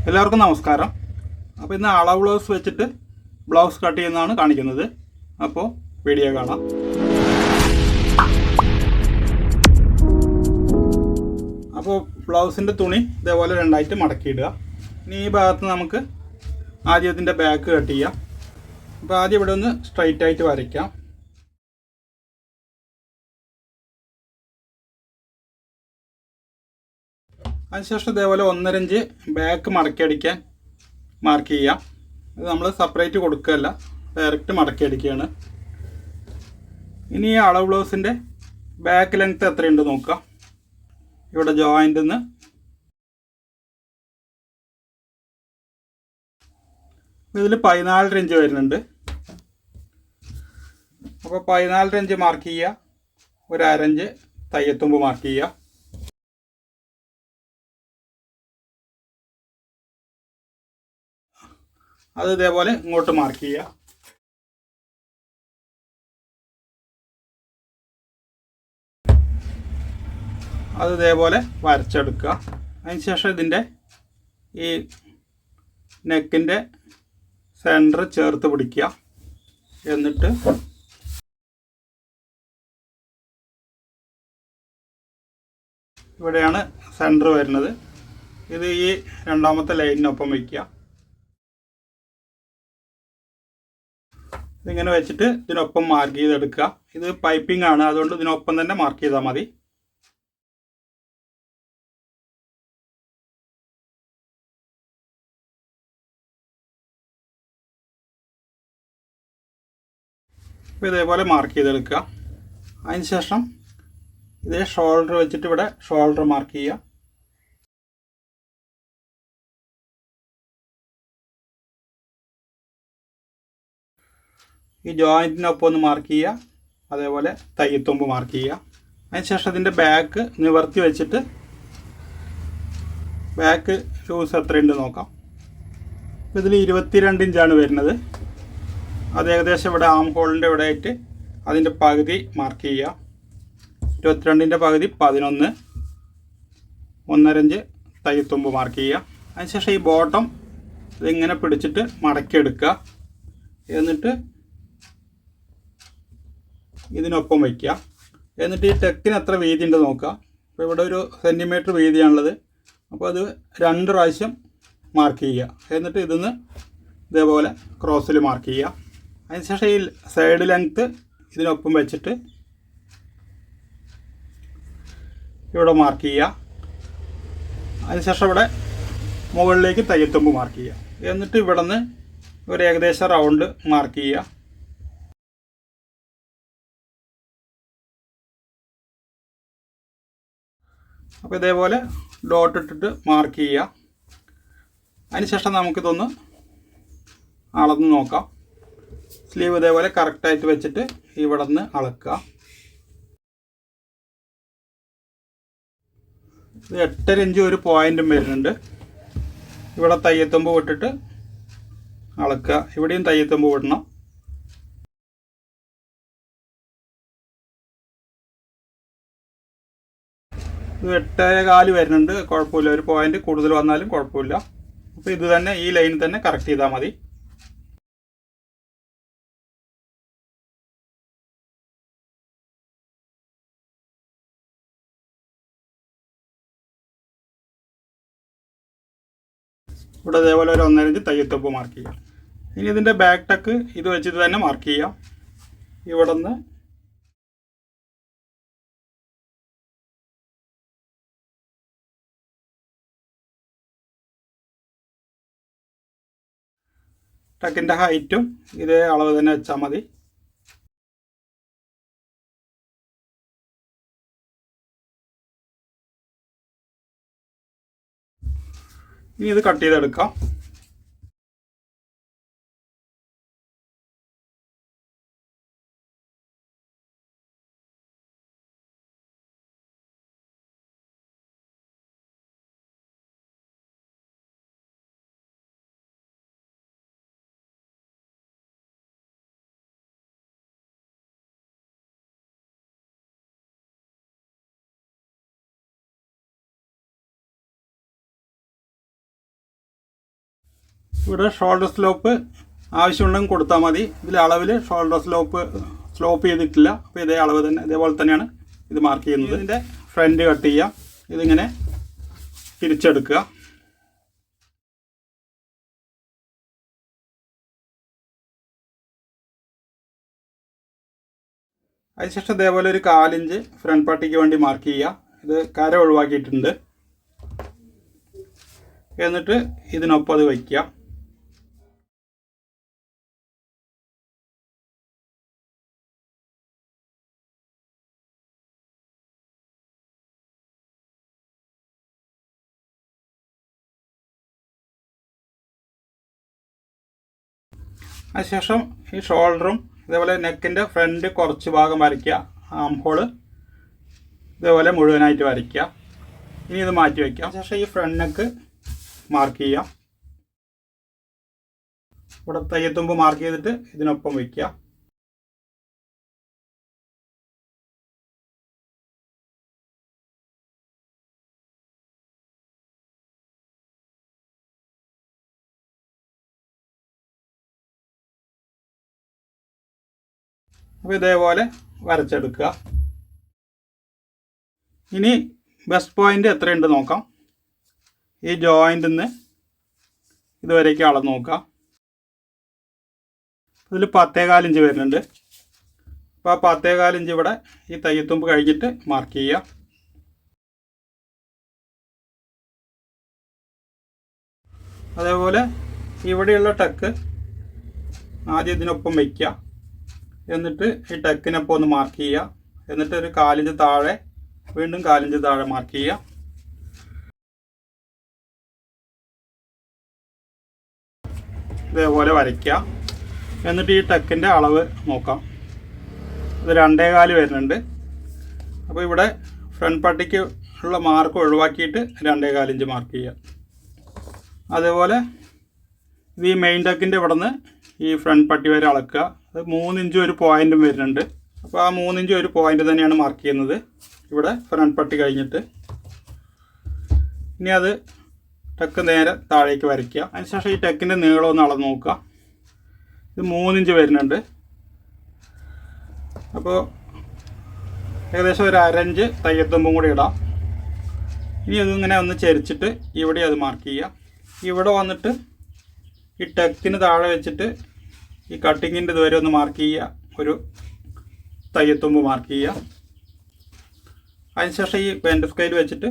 എല്ലാവർക്കും നമസ്കാരം. അപ്പോൾ ഇന്ന് അളവ് ബ്ലൗസ് വെച്ചിട്ട് ബ്ലൗസ് കട്ട് ചെയ്യുന്നതാണ് കാണിക്കുന്നത്. അപ്പോൾ വീഡിയോ കാണാം. അപ്പോൾ ബ്ലൗസിൻ്റെ തുണി ഇതേപോലെ രണ്ടായിട്ട് മടക്കിയിടുക. ഇനി ഈ ഭാഗത്ത് നമുക്ക് ആദ്യം ഇതിൻ്റെ ബാക്ക് കട്ട് ചെയ്യാം. അപ്പോൾ ആദ്യം ഇവിടെ ഒന്ന് സ്ട്രൈറ്റ് ആയിട്ട് വരയ്ക്കാം. അതിനുശേഷം ഇതേപോലെ 1.5 ഇഞ്ച് ബാക്ക് മടക്കി അടിക്കാൻ മാർക്ക് ചെയ്യാം. ഇത് നമ്മൾ സെപ്പറേറ്റ് കൊടുക്കുകയല്ല, ഡയറക്റ്റ് മടക്കി അടിക്കുകയാണ്. ഇനി ഈ അളവ് ബ്ലൗസിൻ്റെ ബാക്ക് ലെങ്ത്ത് എത്രയുണ്ട് നോക്കുക. ഇവിടെ ജോയിൻ്റിൽ നിന്ന് ഇതിൽ 14 ഇഞ്ച് വരുന്നുണ്ട്. അപ്പോൾ 14 ഇഞ്ച് മാർക്ക് ചെയ്യുക. ഒരു 1/2 ഇഞ്ച് തയ്യത്തുമ്പ് മാർക്ക് ചെയ്യുക. അത് ഇതേപോലെ ഇങ്ങോട്ട് മാർക്ക് ചെയ്യുക. അത് ഇതേപോലെ വരച്ചെടുക്കുക. അതിനുശേഷം ഇതിൻ്റെ ഈ നെക്കിൻ്റെ സെൻറ്റർ ചേർത്ത് പിടിക്കുക. എന്നിട്ട് ഇവിടെയാണ് സെൻറ്റർ വരുന്നത്. ഇത് ഈ രണ്ടാമത്തെ ലൈനിനൊപ്പം വയ്ക്കുക. ഇതിങ്ങനെ വെച്ചിട്ട് ഇതിനൊപ്പം മാർക്ക് ചെയ്തെടുക്കുക. ഇത് പൈപ്പിംഗ് ആണ്, അതുകൊണ്ട് ഇതിനൊപ്പം തന്നെ മാർക്ക് ചെയ്താൽ മതി. അപ്പോൾ ഇതേപോലെ മാർക്ക് ചെയ്തെടുക്കുക. അതിനുശേഷം ഇതേ ഷോൾഡർ വെച്ചിട്ട് ഇവിടെ ഷോൾഡർ മാർക്ക് ചെയ്യുക. ഈ ജോയിൻറ്റിനൊപ്പം ഒന്ന് മാർക്ക് ചെയ്യുക. അതേപോലെ തയ്യത്തുമ്പ് മാർക്ക് ചെയ്യുക. അതിനുശേഷം ഇതിൻ്റെ ബാക്ക് നിവർത്തി വെച്ചിട്ട് ബാക്ക് ലൂസ് എത്രയുണ്ട് നോക്കാം. ഇതിൽ 22 ഇഞ്ചാണ് വരുന്നത്. അത് ഏകദേശം ഇവിടെ ആം ഹോളിൻ്റെ ഇവിടെ ആയിട്ട് അതിൻ്റെ പകുതി മാർക്ക് ചെയ്യുക. 22ൻ്റെ പകുതി 11, 1.5 ഇഞ്ച് തയ്യത്തുമ്പ് മാർക്ക് ചെയ്യുക. അതിനുശേഷം ഈ ബോട്ടം ഇതിങ്ങനെ പിടിച്ചിട്ട് മടക്കിയെടുക്കുക. എന്നിട്ട് ഇതിനൊപ്പം വയ്ക്കുക. എന്നിട്ട് ഈ ടെക്കിന് എത്ര വീതി ഉണ്ട് നോക്കുക. അപ്പോൾ ഇവിടെ 1 സെൻറ്റിമീറ്റർ വീതിയാണുള്ളത്. അപ്പോൾ അത് 2 പ്രാവശ്യം മാർക്ക് ചെയ്യുക. എന്നിട്ട് ഇതിന്ന് ഇതേപോലെ ക്രോസിൽ മാർക്ക് ചെയ്യുക. അതിനുശേഷം ഈ സൈഡ് ലെങ്ത്ത് ഇതിനൊപ്പം വെച്ചിട്ട് ഇവിടെ മാർക്ക് ചെയ്യുക. അതിനുശേഷം ഇവിടെ മുകളിലേക്ക് തയ്യത്തുമ്പ് മാർക്ക് ചെയ്യുക. എന്നിട്ട് ഇവിടെ നിന്ന് ഒരു ഏകദേശം റൗണ്ട് മാർക്ക് ചെയ്യുക. അപ്പോൾ ഇതേപോലെ ഡോട്ട് ഇട്ടിട്ട് മാർക്ക് ചെയ്യുക. അതിനുശേഷം നമുക്കിതൊന്ന് അളന്ന് നോക്കാം. സ്ലീവ് ഇതേപോലെ കറക്റ്റായിട്ട് വെച്ചിട്ട് ഇവിടെ നിന്ന് അളക്കുക. ഇത് 8.5 ഇഞ്ച് ഒരു പോയിൻറ്റും വരുന്നുണ്ട്. ഇവിടെ തയ്യത്തുമ്പ് വിട്ടിട്ട് അളക്കുക. ഇവിടെയും തയ്യത്തുമ്പ് വിടണം. ഇത് 8.25 വരുന്നുണ്ട്. കുഴപ്പമില്ല, ഒരു പോയിന്റ് കൂടുതൽ വന്നാലും കുഴപ്പമില്ല. അപ്പോൾ ഇത് തന്നെ ഈ ലൈൻ തന്നെ കറക്റ്റ് ചെയ്താൽ മതി. ഇവിടെ അതേപോലെ ഒരു 1.5 ഇഞ്ച് തയ്യത്തുമ്പ് മാർക്ക് ചെയ്യാം. ഇനി ഇതിൻ്റെ ബാക്ക് ടക്ക് ഇത് വെച്ചിട്ട് തന്നെ മാർക്ക് ചെയ്യാം. ഇവിടെ നിന്ന് ടക്കിൻ്റെ ഹൈറ്റും ഇതേ അളവ് തന്നെ വെച്ചാൽ മതി. ഇനി ഇത് കട്ട് ചെയ്തെടുക്കാം. ഇവിടെ ഷോൾഡർ സ്ലോപ്പ് ആവശ്യമുണ്ടെങ്കിൽ കൊടുത്താൽ മതി. ഇതിൽ അളവിൽ ഷോൾഡർ സ്ലോപ്പ് ചെയ്തിട്ടില്ല. അപ്പോൾ ഇതേ അളവ് തന്നെ, ഇതേപോലെ തന്നെയാണ് ഇത് മാർക്ക് ചെയ്യുന്നത്. ഇതിൻ്റെ ഫ്രണ്ട് കട്ട് ചെയ്യുക. ഇതിങ്ങനെ തിരിച്ചെടുക്കുക. അതിനുശേഷം ഇതേപോലെ ഒരു 1/4 ഇഞ്ച് ഫ്രണ്ട് പട്ടിക്ക് വേണ്ടി മാർക്ക് ചെയ്യുക. ഇത് കര ഒഴിവാക്കിയിട്ടുണ്ട്. എന്നിട്ട് ഇതിനൊപ്പം അത് വയ്ക്കുക. അതിനുശേഷം ഈ ഷോൾഡറും ഇതേപോലെ നെക്കിൻ്റെ ഫ്രണ്ട് കുറച്ച് ഭാഗം വരയ്ക്കുക. ആം ഹോള് ഇതേപോലെ മുഴുവനായിട്ട് വരയ്ക്കുക. ഇനി ഇത് മാറ്റി വയ്ക്കാം. അതിനുശേഷം ഈ ഫ്രണ്ട് നെക്ക് മാർക്ക് ചെയ്യാം. ഇവിടെ തയ്യത്തുമ്പ് മാർക്ക് ചെയ്തിട്ട് ഇതിനൊപ്പം വയ്ക്കുക. അപ്പോൾ ഇതേപോലെ വരച്ചെടുക്കുക. ഇനി ബെസ്റ്റ് പോയിൻ്റ് എത്രയുണ്ട് നോക്കാം. ഈ ജോയിൻ്റിൽ നിന്ന് ഇതുവരേക്ക് അളന്ന് നോക്കാം. ഇതിൽ 10.25 ഇഞ്ച് വരുന്നുണ്ട്. അപ്പോൾ ആ 10.25 ഇഞ്ച് ഇവിടെ ഈ തയ്യത്തുമ്പ് കഴിഞ്ഞിട്ട് മാർക്ക് ചെയ്യുക. അതേപോലെ ഇവിടെയുള്ള ടക്ക് ആദ്യം ഇതിനൊപ്പം വയ്ക്കുക. എന്നിട്ട് ഈ ടക്കിനൊപ്പം ഒന്ന് മാർക്ക് ചെയ്യുക. എന്നിട്ട് ഒരു 1/4 ഇഞ്ച് താഴെ വീണ്ടും 1/4 ഇഞ്ച് താഴെ മാർക്ക് ചെയ്യുക. ഇതേപോലെ വരയ്ക്കുക. എന്നിട്ട് ഈ ടക്കിൻ്റെ അളവ് നോക്കാം. ഇത് 2.25 വരുന്നുണ്ട്. അപ്പോൾ ഇവിടെ ഫ്രണ്ട് പട്ടിക്ക് ഉള്ള മാർക്ക് ഒഴിവാക്കിയിട്ട് 2.25 ഇഞ്ച് മാർക്ക് ചെയ്യുക. അതേപോലെ ഇത് ഈ മെയിൻ ടക്കിൻ്റെ ഇവിടെ നിന്ന് ഈ ഫ്രണ്ട് പട്ടി വരെ അളക്കുക. അത് 3 ഇഞ്ചും ഒരു പോയിൻറ്റും വരുന്നുണ്ട്. അപ്പോൾ ആ 3 ഇഞ്ചും ഒരു പോയിൻ്റ് തന്നെയാണ് മാർക്ക് ചെയ്യുന്നത് ഇവിടെ ഫ്രണ്ട് പട്ടി കഴിഞ്ഞിട്ട്. ഇനി അത് ടക്ക് നേരെ താഴേക്ക് വരയ്ക്കുക. അതിനുശേഷം ഈ ടക്കിൻ്റെ നീളം ഒന്ന് അളന്ന് നോക്കുക. ഇത് 3 ഇഞ്ച് വരുന്നുണ്ട്. അപ്പോൾ ഏകദേശം ഒരു 1/2 ഇഞ്ച് തയ്യത്തുമ്പും കൂടി ഇടാം. ഇനി അതിങ്ങനെ ഒന്ന് ചരിച്ചിട്ട് ഇവിടെ അത് മാർക്ക് ചെയ്യുക. ഇവിടെ വന്നിട്ട് ഈ ടക്കിന് താഴെ വെച്ചിട്ട് ഈ കട്ടിങ്ങിൻ്റെ ഇതുവരെ ഒന്ന് മാർക്ക് ചെയ്യുക. ഒരു തയ്യത്തുമ്പ് മാർക്ക് ചെയ്യുക. അതിനുശേഷം ഈ പെൻഡ് സ്കെയിൽ വെച്ചിട്ട്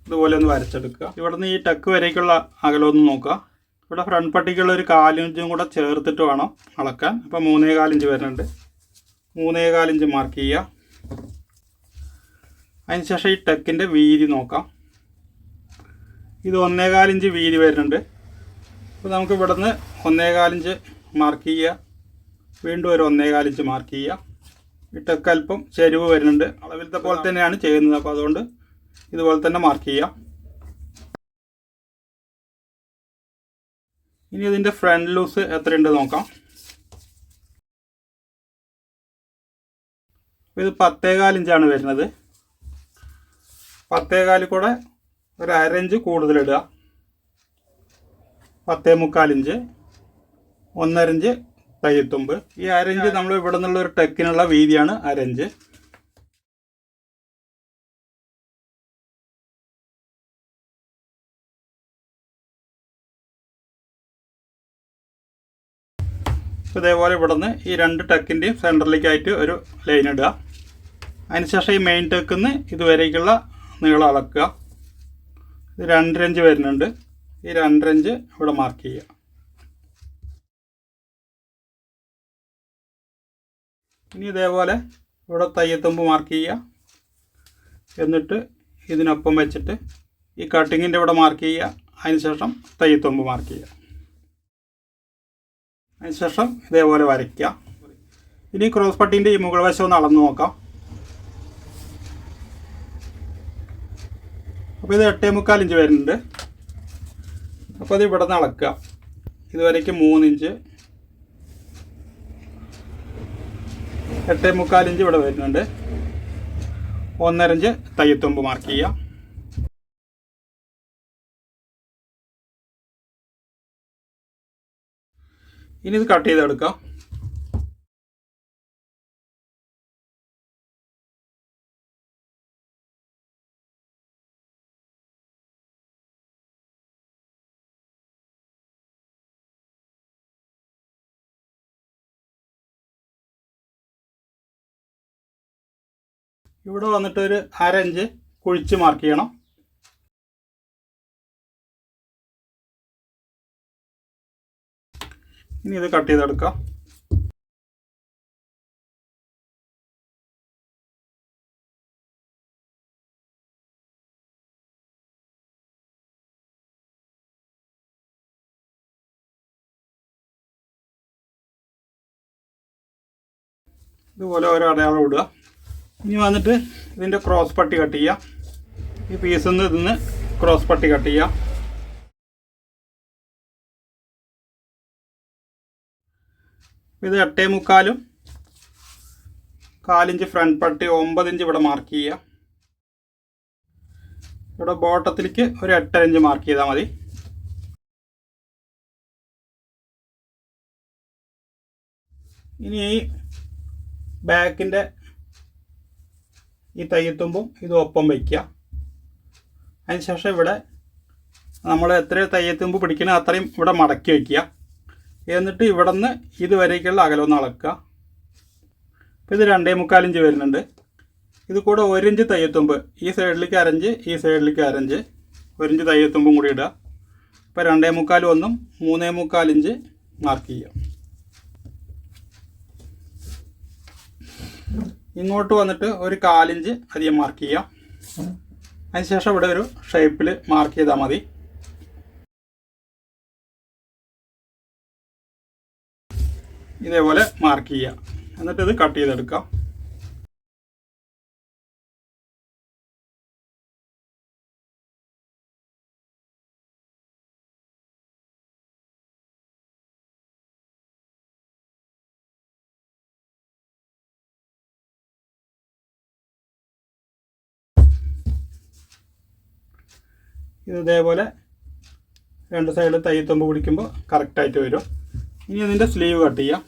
ഇതുപോലെ ഒന്ന് വരച്ചെടുക്കുക. ഇവിടെ നിന്ന് ഈ ടക്ക് വരേക്കുള്ള അകലമൊന്ന് നോക്കുക. ഇവിടെ ഫ്രണ്ട് പട്ടിക്കുള്ള ഒരു 1/4 ഇഞ്ചും കൂടെ ചേർത്തിട്ട് വേണം അളക്കാൻ. അപ്പോൾ 3.25 ഇഞ്ച് വരുന്നുണ്ട്. 3.25 ഇഞ്ച് മാർക്ക് ചെയ്യുക. അതിനുശേഷം ഈ ടക്കിൻ്റെ വീതി നോക്കാം. ഇത് 1.25 ഇഞ്ച് വീതി വരുന്നുണ്ട്. അപ്പോൾ നമുക്ക് ഇവിടെ നിന്ന് 1.25 ഇഞ്ച് മാർക്ക് ചെയ്യുക. വീണ്ടും ഒരു 1.25 ഇഞ്ച് മാർക്ക് ചെയ്യുക. ഈ ടക്ക് അല്പം ചെരിവ് വരുന്നുണ്ട്. അളവിലത്തെ പോലെ തന്നെയാണ് ചെയ്യുന്നത്. അപ്പോൾ അതുകൊണ്ട് ഇതുപോലെ തന്നെ മാർക്ക് ചെയ്യാം. ഇനി ഇതിൻ്റെ ഫ്രണ്ട് ലൂസ് എത്രയുണ്ട് നോക്കാം. ഇത് 10.25 ഇഞ്ചാണ് വരുന്നത്. 10.25 കൂടെ ഒരു 1/2 ഇഞ്ച് കൂടുതലിടുക. 10.25 ഇഞ്ച്, 1.5 ഇഞ്ച് തയ്യത്തുമ്പ്. ഈ 1/2 ഇഞ്ച് നമ്മൾ ഇവിടെ നിന്നുള്ള ഒരു ടെക്കിനുള്ള വീതിയാണ് 1/2 ഇഞ്ച്. ഇതേപോലെ ഇവിടെ നിന്ന് ഈ 2 ടെക്കിൻ്റെയും സെൻറ്ററിലേക്കായിട്ട് ഒരു ലൈൻ ഇടുക. അതിനുശേഷം ഈ മെയിൻ ടെക്കിൽ നിന്ന് ഇതുവരേക്കുള്ള നീളം അളക്കുക. ഇത് 2.5 ഇഞ്ച് വരുന്നുണ്ട്. ഈ 2.5 ഇഞ്ച് ഇവിടെ മാർക്ക് ചെയ്യുക. ഇനി ഇതേപോലെ ഇവിടെ തയ്യത്തുമ്പ് മാർക്ക് ചെയ്യുക. എന്നിട്ട് ഇതിനൊപ്പം വെച്ചിട്ട് ഈ കട്ടിങ്ങിൻ്റെ ഇവിടെ മാർക്ക് ചെയ്യുക. അതിനുശേഷം തയ്യത്തുമ്പ് മാർക്ക് ചെയ്യുക. അതിനുശേഷം ഇതേപോലെ വരയ്ക്കുക. ഇനി ക്രോസ് പട്ടീൻ്റെ ഈ മുകൾ വശം ഒന്ന് അളന്ന് നോക്കാം. അപ്പോൾ ഇത് 8.25 ഇഞ്ച് വരുന്നുണ്ട്. അപ്പോൾ അത് ഇവിടെ നിന്ന് അളക്കുക. ഇതുവരേക്ക് 3 ഇഞ്ച്, 8.25 ഇഞ്ച് ഇവിടെ വരുന്നുണ്ട്. 1.5 ഇഞ്ച് തയ്യത്തുമ്പ് മാർക്ക് ചെയ്യുക. ഇനി ഇത് കട്ട് ചെയ്തെടുക്കാം. ഇവിടെ വന്നിട്ട് ഒരു 1/2 ഇഞ്ച് കുഴിച്ച് മാർക്ക് ചെയ്യണം. ഇനി ഇത് കട്ട് ചെയ്തെടുക്കാം. ഇതുപോലെ ഓരോ അടയാളം ഇടുക. ഇനി വന്നിട്ട് ഇതിൻ്റെ ക്രോസ് പട്ടി കട്ട് ചെയ്യുക. ഈ പീസിൽ നിന്ന് ഇതിന്ന് ക്രോസ് പട്ടി കട്ട് ചെയ്യുക. ഇത് 8.75 1/4 ഇഞ്ച് ഫ്രണ്ട് പട്ടി 9 ഇഞ്ച് ഇവിടെ മാർക്ക് ചെയ്യുക. ഇവിടെ ബോട്ടത്തിലേക്ക് ഒരു 8 ഇഞ്ച് മാർക്ക് ചെയ്താൽ മതി. ഇനി ഈ ബാക്കിൻ്റെ ഈ തയ്യത്തുമ്പും ഇത് ഒപ്പം വയ്ക്കുക. അതിനുശേഷം ഇവിടെ നമ്മൾ എത്ര തയ്യത്തുമ്പ് പിടിക്കണോ അത്രയും ഇവിടെ മടക്കി വയ്ക്കുക. എന്നിട്ട് ഇവിടെ നിന്ന് ഇതുവരേക്കുള്ള അകലമൊന്ന് അളക്കുക. അപ്പോൾ ഇത് 2.25 ഇഞ്ച് വരുന്നുണ്ട്. ഇത് കൂടെ 1 ഇഞ്ച് തയ്യത്തുമ്പ്, ഈ സൈഡിലേക്ക് 1 ഇഞ്ച്, ഈ സൈഡിലേക്ക് 1 ഇഞ്ച്, 1 ഇഞ്ച് തയ്യത്തുമ്പും കൂടി ഇടുക. ഇപ്പോൾ 2.25 ഒന്നും 3.25 ഇഞ്ച് മാർക്ക് ചെയ്യുക. ഇങ്ങോട്ട് വന്നിട്ട് ഒരു 1/4 ഇഞ്ച് അധികം മാർക്ക് ചെയ്യാം. അതിനുശേഷം ഇവിടെ ഒരു ഷേപ്പിൽ മാർക്ക് ചെയ്താൽ മതി. ഇതേപോലെ മാർക്ക് ചെയ്യുക. എന്നിട്ട് ഇത് കട്ട് ചെയ്തെടുക്കാം. ഇത് ഇതേപോലെ 2 സൈഡിൽ തയ്യത്തുമ്പ് പിടിക്കുമ്പോൾ കറക്റ്റായിട്ട് വരും. ഇനി ഇതിൻ്റെ സ്ലീവ് കട്ട് ചെയ്യാം.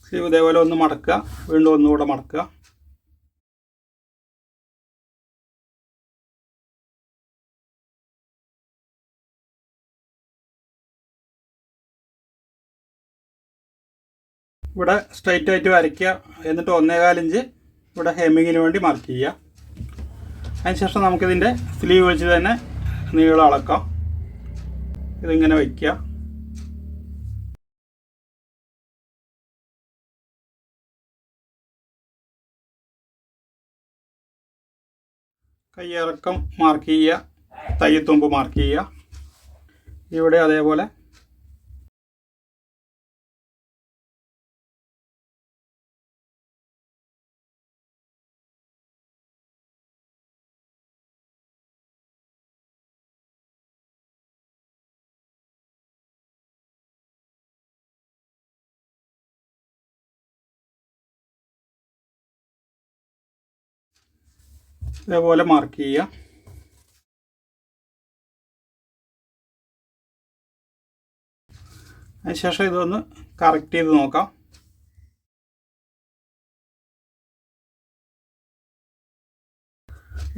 സ്ലീവ് ഇതേപോലെ ഒന്ന് മടക്കുക, വീണ്ടും ഒന്നുകൂടെ മടക്കുക. ഇവിടെ സ്ട്രൈറ്റ് ആയിട്ട് വരയ്ക്കുക. എന്നിട്ട് 1.25 ഇഞ്ച് ഇവിടെ ഹെമ്മിങ്ങിന് വേണ്ടി മാർക്ക് ചെയ്യുക. അതിനുശേഷം നമുക്കിതിൻ്റെ സ്ലീവ് വെച്ച് തന്നെ നീളം അളക്കാം. ഇതിങ്ങനെ വയ്ക്കുക. കയ്യിറക്കം മാർക്ക് ചെയ്യുക, തയ്യത്തുമ്പ് മാർക്ക് ചെയ്യുക. ഇവിടെ അതേപോലെ ഇതേപോലെ മാർക്ക് ചെയ്യുക. അതിനുശേഷം ഇതൊന്ന് കറക്റ്റ് ചെയ്ത് നോക്കാം.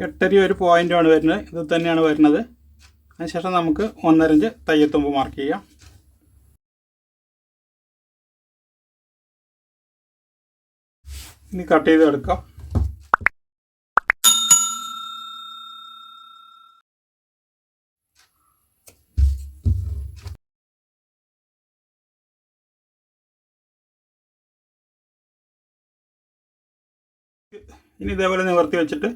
എട്ടര ഒരു പോയിൻ്റാണ് വരുന്നത്. ഇത് തന്നെയാണ് വരുന്നത്. അതിനുശേഷം നമുക്ക് 1.5 ഇഞ്ച് തയ്യത്തുമ്പ് മാർക്ക് ചെയ്യാം. ഇനി കട്ട് ചെയ്ത് എടുക്കാം. ഇനി ഇതേപോലെ നിവർത്തി വെച്ചിട്ട്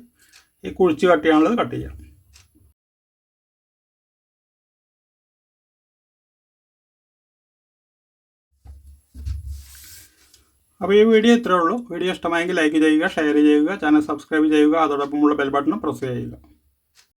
ഈ കുഴിച്ച് കട്ട് ചെയ്യാനുള്ളത് കട്ട് ചെയ്യാം. അപ്പോൾ ഈ വീഡിയോ ഇത്രയേ ഉള്ളൂ. വീഡിയോ ഇഷ്ടമായെങ്കിൽ ലൈക്ക് ചെയ്യുക, ഷെയർ ചെയ്യുക, ചാനൽ സബ്സ്ക്രൈബ് ചെയ്യുക, അതോടൊപ്പമുള്ള ബെൽ ബട്ടൺ പ്രസ് ചെയ്യുക.